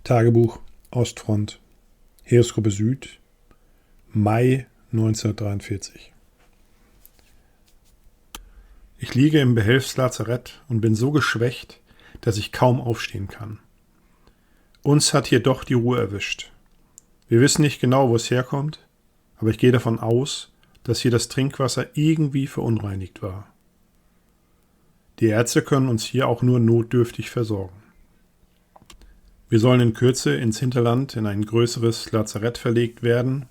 Tagebuch Ostfront, Heeresgruppe Süd, Mai 1943. Ich liege im Behelfslazarett und bin so geschwächt, dass ich kaum aufstehen kann. Uns hat hier doch die Ruhe erwischt. Wir wissen nicht genau, wo es herkommt, aber ich gehe davon aus, dass hier das Trinkwasser irgendwie verunreinigt war. Die Ärzte können uns hier auch nur notdürftig versorgen. Wir sollen in Kürze ins Hinterland in ein größeres Lazarett verlegt werden.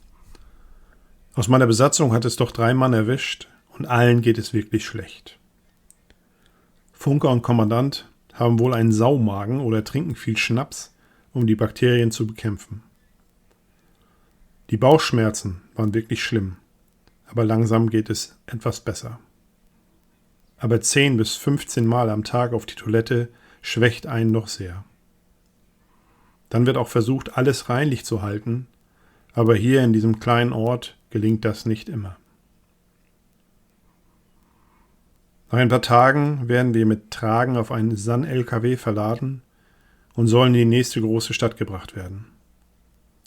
Aus meiner Besatzung hat es doch 3 Mann erwischt und allen geht es wirklich schlecht. Funker und Kommandant haben wohl einen Saumagen oder trinken viel Schnaps, um die Bakterien zu bekämpfen. Die Bauchschmerzen waren wirklich schlimm, aber langsam geht es etwas besser. Aber 10 bis 15 Mal am Tag auf die Toilette schwächt einen noch sehr. Dann wird auch versucht, alles reinlich zu halten, aber hier in diesem kleinen Ort gelingt das nicht immer. Nach ein paar Tagen werden wir mit Tragen auf einen San-LKW verladen und sollen in die nächste große Stadt gebracht werden.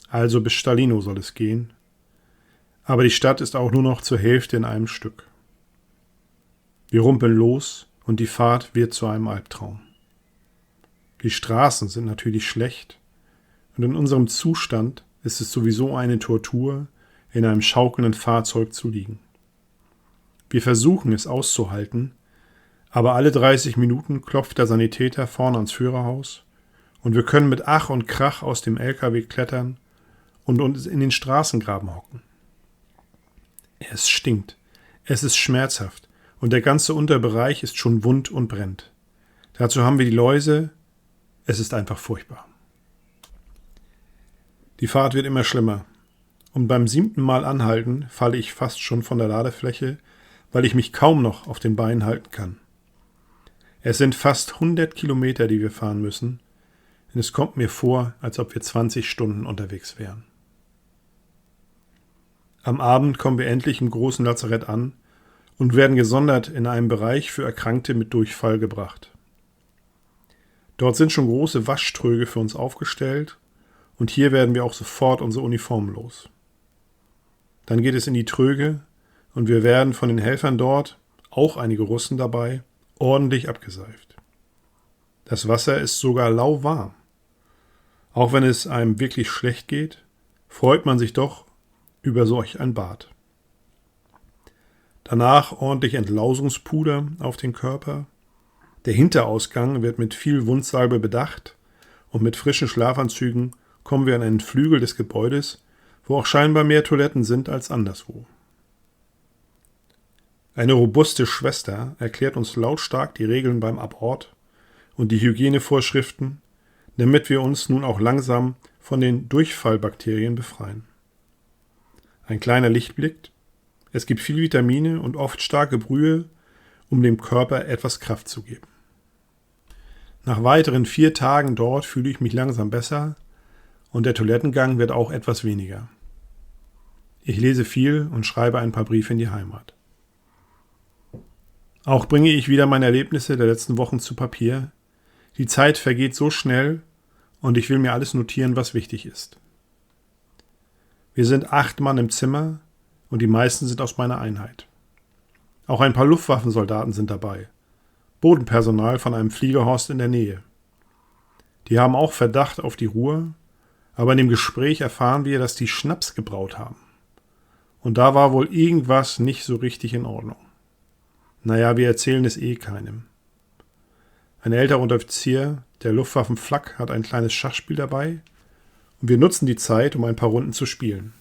Also bis Stalino soll es gehen, aber die Stadt ist auch nur noch zur Hälfte in einem Stück. Wir rumpeln los und die Fahrt wird zu einem Albtraum. Die Straßen sind natürlich schlecht und in unserem Zustand ist es sowieso eine Tortur, in einem schaukelnden Fahrzeug zu liegen. Wir versuchen es auszuhalten, aber alle 30 Minuten klopft der Sanitäter vorne ans Führerhaus und wir können mit Ach und Krach aus dem LKW klettern und uns in den Straßengraben hocken. Es stinkt, es ist schmerzhaft und der ganze Unterbereich ist schon wund und brennt. Dazu haben wir die Läuse, es ist einfach furchtbar. Die Fahrt wird immer schlimmer und beim 7. Mal anhalten falle ich fast schon von der Ladefläche, weil ich mich kaum noch auf den Beinen halten kann. Es sind fast 100 Kilometer, die wir fahren müssen, und es kommt mir vor, als ob wir 20 Stunden unterwegs wären. Am Abend kommen wir endlich im großen Lazarett an und werden gesondert in einen Bereich für Erkrankte mit Durchfall gebracht. Dort sind schon große Waschtröge für uns aufgestellt und hier werden wir auch sofort unsere Uniform los. Dann geht es in die Tröge und wir werden von den Helfern dort, auch einige Russen dabei, ordentlich abgeseift. Das Wasser ist sogar lauwarm. Auch wenn es einem wirklich schlecht geht, freut man sich doch über solch ein Bad. Danach ordentlich Entlausungspuder auf den Körper. Der Hinterausgang wird mit viel Wundsalbe bedacht und mit frischen Schlafanzügen kommen wir an einen Flügel des Gebäudes, wo auch scheinbar mehr Toiletten sind als anderswo. Eine robuste Schwester erklärt uns lautstark die Regeln beim Abort und die Hygienevorschriften, damit wir uns nun auch langsam von den Durchfallbakterien befreien. Ein kleiner Lichtblick, es gibt viel Vitamine und oft starke Brühe, um dem Körper etwas Kraft zu geben. Nach weiteren 4 Tagen dort fühle ich mich langsam besser und der Toilettengang wird auch etwas weniger. Ich lese viel und schreibe ein paar Briefe in die Heimat. Auch bringe ich wieder meine Erlebnisse der letzten Wochen zu Papier. Die Zeit vergeht so schnell und ich will mir alles notieren, was wichtig ist. Wir sind 8 Mann im Zimmer und die meisten sind aus meiner Einheit. Auch ein paar Luftwaffensoldaten sind dabei. Bodenpersonal von einem Fliegerhorst in der Nähe. Die haben auch Verdacht auf die Ruhr, aber in dem Gespräch erfahren wir, dass die Schnaps gebraut haben. Und da war wohl irgendwas nicht so richtig in Ordnung. Naja, wir erzählen es keinem. Ein älterer Unteroffizier der Luftwaffen-Flak hat ein kleines Schachspiel dabei und wir nutzen die Zeit, um ein paar Runden zu spielen.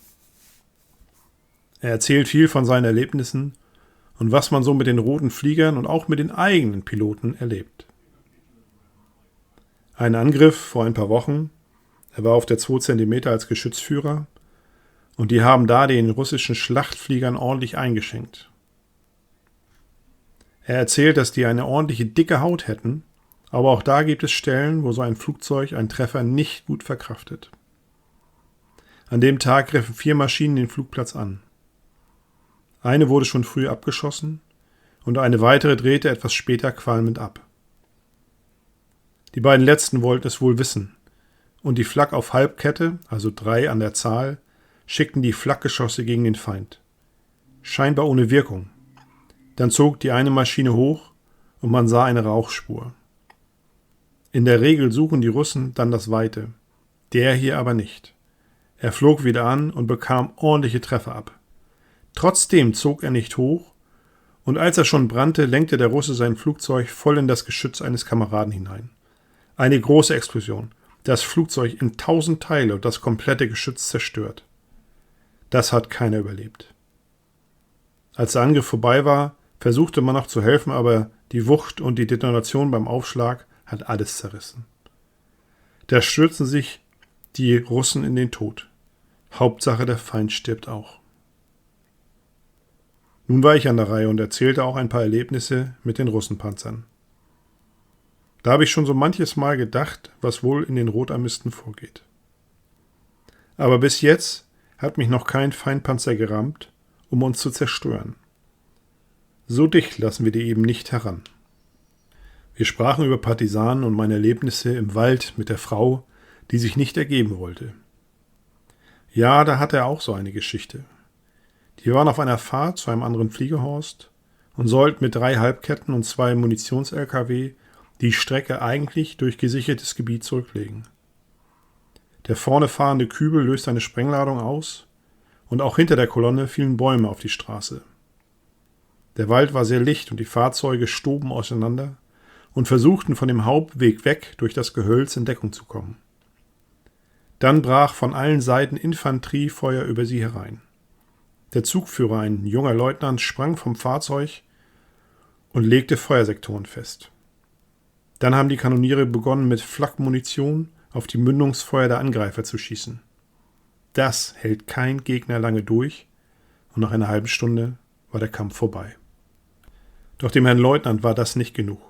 Er erzählt viel von seinen Erlebnissen und was man so mit den roten Fliegern und auch mit den eigenen Piloten erlebt. Ein Angriff vor ein paar Wochen, er war auf der 2 cm als Geschützführer und die haben da den russischen Schlachtfliegern ordentlich eingeschenkt. Er erzählt, dass die eine ordentliche dicke Haut hätten, aber auch da gibt es Stellen, wo so ein Flugzeug einen Treffer nicht gut verkraftet. An dem Tag griffen 4 Maschinen den Flugplatz an. Eine wurde schon früh abgeschossen und eine weitere drehte etwas später qualmend ab. Die beiden letzten wollten es wohl wissen und die Flak auf Halbkette, also 3 an der Zahl, schickten die Flakgeschosse gegen den Feind. Scheinbar ohne Wirkung. Dann zog die eine Maschine hoch und man sah eine Rauchspur. In der Regel suchen die Russen dann das Weite. Der hier aber nicht. Er flog wieder an und bekam ordentliche Treffer ab. Trotzdem zog er nicht hoch, und als er schon brannte, lenkte der Russe sein Flugzeug voll in das Geschütz eines Kameraden hinein. Eine große Explosion. Das Flugzeug in 1000 Teile und das komplette Geschütz zerstört. Das hat keiner überlebt. Als der Angriff vorbei war, versuchte man noch zu helfen, aber die Wucht und die Detonation beim Aufschlag hat alles zerrissen. Da stürzten sich die Russen in den Tod. Hauptsache, der Feind stirbt auch. Nun war ich an der Reihe und erzählte auch ein paar Erlebnisse mit den Russenpanzern. Da habe ich schon so manches Mal gedacht, was wohl in den Rotarmisten vorgeht. Aber bis jetzt hat mich noch kein Feindpanzer gerammt, um uns zu zerstören. So dicht lassen wir die eben nicht heran. Wir sprachen über Partisanen und meine Erlebnisse im Wald mit der Frau, die sich nicht ergeben wollte. Ja, da hatte er auch so eine Geschichte. Die waren auf einer Fahrt zu einem anderen Fliegerhorst und sollten mit 3 Halbketten und 2 Munitions-LKW die Strecke eigentlich durch gesichertes Gebiet zurücklegen. Der vorne fahrende Kübel löste eine Sprengladung aus und auch hinter der Kolonne fielen Bäume auf die Straße. Der Wald war sehr licht und die Fahrzeuge stoben auseinander und versuchten von dem Hauptweg weg durch das Gehölz in Deckung zu kommen. Dann brach von allen Seiten Infanteriefeuer über sie herein. Der Zugführer, ein junger Leutnant, sprang vom Fahrzeug und legte Feuersektoren fest. Dann haben die Kanoniere begonnen, mit Flakmunition auf die Mündungsfeuer der Angreifer zu schießen. Das hält kein Gegner lange durch und nach einer halben Stunde war der Kampf vorbei. Doch dem Herrn Leutnant war das nicht genug.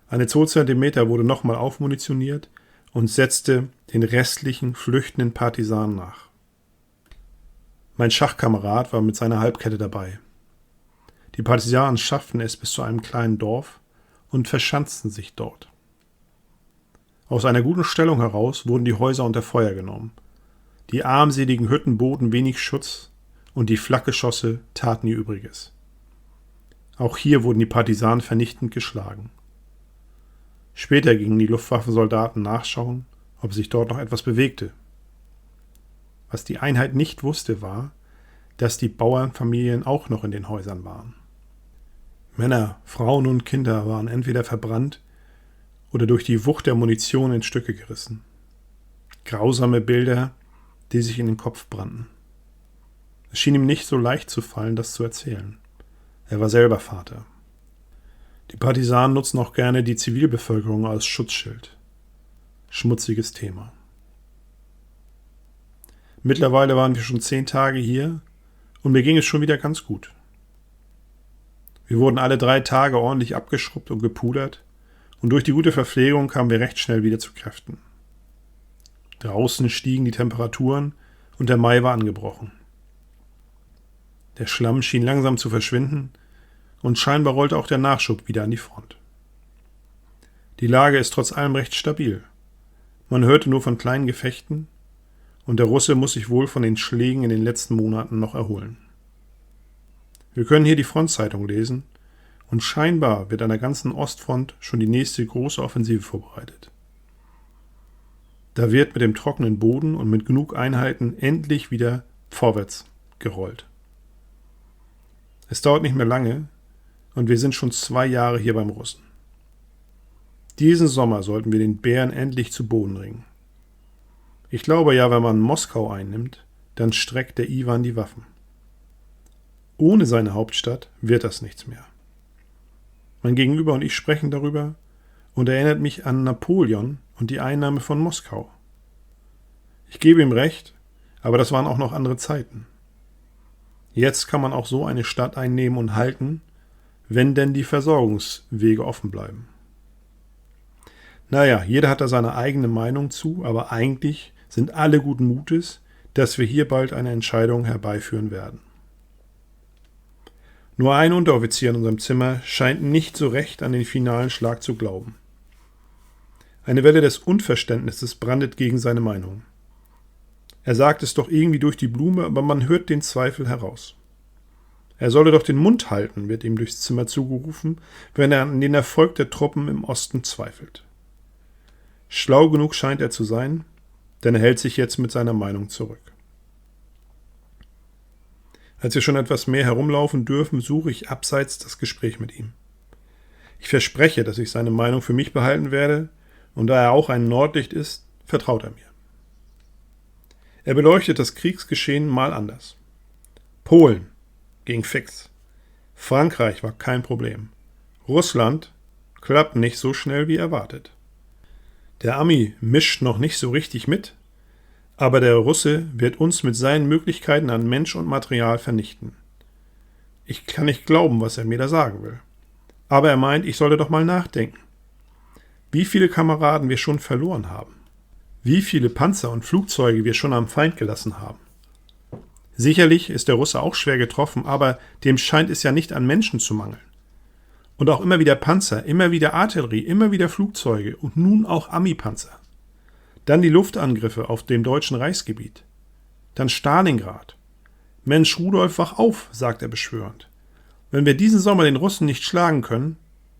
Eine 2 Zentimeter wurde nochmal aufmunitioniert und setzte den restlichen flüchtenden Partisanen nach. Mein Schachkamerad war mit seiner Halbkette dabei. Die Partisanen schafften es bis zu einem kleinen Dorf und verschanzten sich dort. Aus einer guten Stellung heraus wurden die Häuser unter Feuer genommen. Die armseligen Hütten boten wenig Schutz und die Flakgeschosse taten ihr Übriges. Auch hier wurden die Partisanen vernichtend geschlagen. Später gingen die Luftwaffensoldaten nachschauen, ob sich dort noch etwas bewegte. Was die Einheit nicht wusste, war, dass die Bauernfamilien auch noch in den Häusern waren. Männer, Frauen und Kinder waren entweder verbrannt oder durch die Wucht der Munition in Stücke gerissen. Grausame Bilder, die sich in den Kopf brannten. Es schien ihm nicht so leicht zu fallen, das zu erzählen. Er war selber Vater. Die Partisanen nutzen auch gerne die Zivilbevölkerung als Schutzschild. Schmutziges Thema. Mittlerweile waren wir schon 10 Tage hier und mir ging es schon wieder ganz gut. Wir wurden alle 3 Tage ordentlich abgeschrubbt und gepudert und durch die gute Verpflegung kamen wir recht schnell wieder zu Kräften. Draußen stiegen die Temperaturen und der Mai war angebrochen. Der Schlamm schien langsam zu verschwinden und scheinbar rollte auch der Nachschub wieder an die Front. Die Lage ist trotz allem recht stabil. Man hörte nur von kleinen Gefechten und der Russe muss sich wohl von den Schlägen in den letzten Monaten noch erholen. Wir können hier die Frontzeitung lesen und scheinbar wird an der ganzen Ostfront schon die nächste große Offensive vorbereitet. Da wird mit dem trockenen Boden und mit genug Einheiten endlich wieder vorwärts gerollt. Es dauert nicht mehr lange und wir sind schon 2 Jahre hier beim Russen. Diesen Sommer sollten wir den Bären endlich zu Boden ringen. Ich glaube ja, wenn man Moskau einnimmt, dann streckt der Iwan die Waffen. Ohne seine Hauptstadt wird das nichts mehr. Mein Gegenüber und ich sprechen darüber und erinnert mich an Napoleon und die Einnahme von Moskau. Ich gebe ihm recht, aber das waren auch noch andere Zeiten. Jetzt kann man auch so eine Stadt einnehmen und halten, wenn denn die Versorgungswege offen bleiben. Naja, jeder hat da seine eigene Meinung zu, aber eigentlich sind alle guten Mutes, dass wir hier bald eine Entscheidung herbeiführen werden. Nur ein Unteroffizier in unserem Zimmer scheint nicht so recht an den finalen Schlag zu glauben. Eine Welle des Unverständnisses brandet gegen seine Meinung. Er sagt es doch irgendwie durch die Blume, aber man hört den Zweifel heraus. Er solle doch den Mund halten, wird ihm durchs Zimmer zugerufen, wenn er an den Erfolg der Truppen im Osten zweifelt. Schlau genug scheint er zu sein, denn er hält sich jetzt mit seiner Meinung zurück. Als wir schon etwas mehr herumlaufen dürfen, suche ich abseits das Gespräch mit ihm. Ich verspreche, dass ich seine Meinung für mich behalten werde, und da er auch ein Nordlicht ist, vertraut er mir. Er beleuchtet das Kriegsgeschehen mal anders. Polen ging fix. Frankreich war kein Problem. Russland klappt nicht so schnell wie erwartet. Der Ami mischt noch nicht so richtig mit, aber der Russe wird uns mit seinen Möglichkeiten an Mensch und Material vernichten. Ich kann nicht glauben, was er mir da sagen will. Aber er meint, ich solle doch mal nachdenken. Wie viele Kameraden wir schon verloren haben. Wie viele Panzer und Flugzeuge wir schon am Feind gelassen haben. Sicherlich ist der Russe auch schwer getroffen, aber dem scheint es ja nicht an Menschen zu mangeln. Und auch immer wieder Panzer, immer wieder Artillerie, immer wieder Flugzeuge und nun auch Ami-Panzer. Dann die Luftangriffe auf dem deutschen Reichsgebiet. Dann Stalingrad. Mensch, Rudolf, wach auf, sagt er beschwörend. Wenn wir diesen Sommer den Russen nicht schlagen können,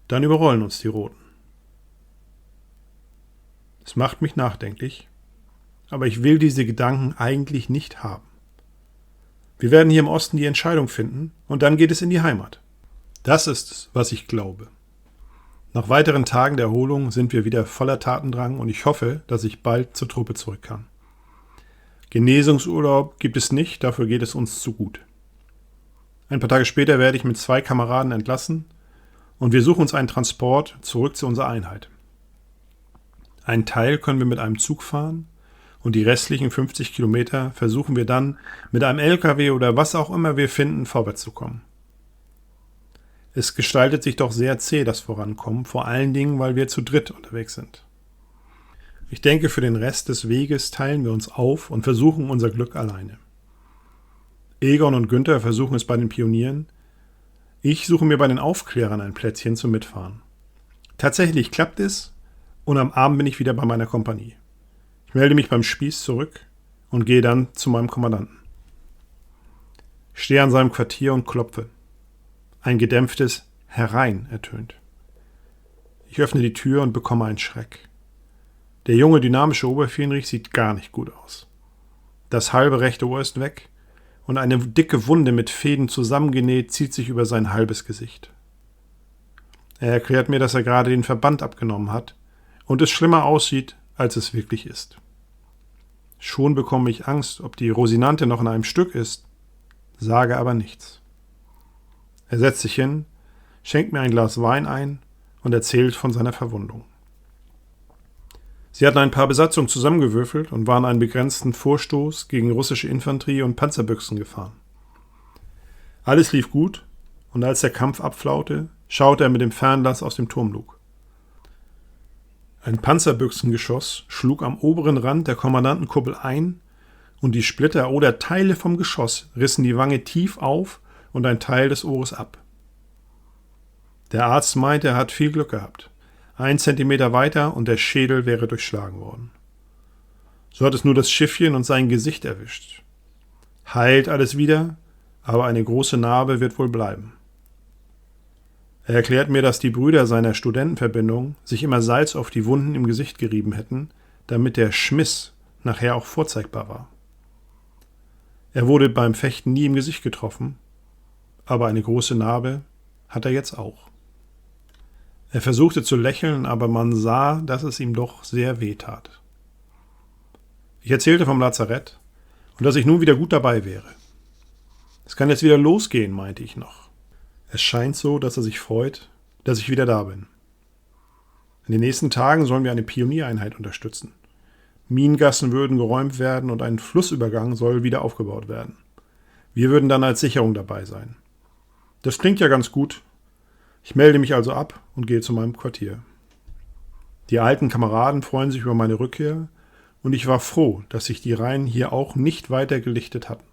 dann überrollen uns die Roten. Es macht mich nachdenklich, aber ich will diese Gedanken eigentlich nicht haben. Wir werden hier im Osten die Entscheidung finden und dann geht es in die Heimat. Das ist es, was ich glaube. Nach weiteren Tagen der Erholung sind wir wieder voller Tatendrang und ich hoffe, dass ich bald zur Truppe zurück kann. Genesungsurlaub gibt es nicht, dafür geht es uns zu gut. Ein paar Tage später werde ich mit 2 Kameraden entlassen und wir suchen uns einen Transport zurück zu unserer Einheit. Einen Teil können wir mit einem Zug fahren und die restlichen 50 Kilometer versuchen wir dann mit einem LKW oder was auch immer wir finden, vorwärts zu kommen. Es gestaltet sich doch sehr zäh, das Vorankommen, vor allen Dingen, weil wir zu dritt unterwegs sind. Ich denke, für den Rest des Weges teilen wir uns auf und versuchen unser Glück alleine. Egon und Günther versuchen es bei den Pionieren. Ich suche mir bei den Aufklärern ein Plätzchen zum Mitfahren. Tatsächlich klappt es und am Abend bin ich wieder bei meiner Kompanie. Ich melde mich beim Spieß zurück und gehe dann zu meinem Kommandanten. Ich stehe an seinem Quartier und klopfe. Ein gedämpftes Herein ertönt. Ich öffne die Tür und bekomme einen Schreck. Der junge, dynamische Oberfähnrich sieht gar nicht gut aus. Das halbe rechte Ohr ist weg und eine dicke Wunde mit Fäden zusammengenäht zieht sich über sein halbes Gesicht. Er erklärt mir, dass er gerade den Verband abgenommen hat und es schlimmer aussieht, als es wirklich ist. Schon bekomme ich Angst, ob die Rosinante noch in einem Stück ist, sage aber nichts. Er setzt sich hin, schenkt mir ein Glas Wein ein und erzählt von seiner Verwundung. Sie hatten ein paar Besatzungen zusammengewürfelt und waren einen begrenzten Vorstoß gegen russische Infanterie und Panzerbüchsen gefahren. Alles lief gut und als der Kampf abflaute, schaute er mit dem Fernglas aus dem Turmlug. Ein Panzerbüchsengeschoss schlug am oberen Rand der Kommandantenkuppel ein und die Splitter oder Teile vom Geschoss rissen die Wange tief auf und ein Teil des Ohres ab. Der Arzt meinte, er hat viel Glück gehabt. 1 Zentimeter weiter und der Schädel wäre durchschlagen worden. So hat es nur das Schiffchen und sein Gesicht erwischt. Heilt alles wieder, aber eine große Narbe wird wohl bleiben. Er erklärt mir, dass die Brüder seiner Studentenverbindung sich immer Salz auf die Wunden im Gesicht gerieben hätten, damit der Schmiss nachher auch vorzeigbar war. Er wurde beim Fechten nie im Gesicht getroffen, aber eine große Narbe hat er jetzt auch. Er versuchte zu lächeln, aber man sah, dass es ihm doch sehr weh tat. Ich erzählte vom Lazarett und dass ich nun wieder gut dabei wäre. Es kann jetzt wieder losgehen, meinte ich noch. Es scheint so, dass er sich freut, dass ich wieder da bin. In den nächsten Tagen sollen wir eine Pioniereinheit unterstützen. Minengassen würden geräumt werden und ein Flussübergang soll wieder aufgebaut werden. Wir würden dann als Sicherung dabei sein. Das klingt ja ganz gut. Ich melde mich also ab und gehe zu meinem Quartier. Die alten Kameraden freuen sich über meine Rückkehr und ich war froh, dass sich die Reihen hier auch nicht weiter gelichtet hatten.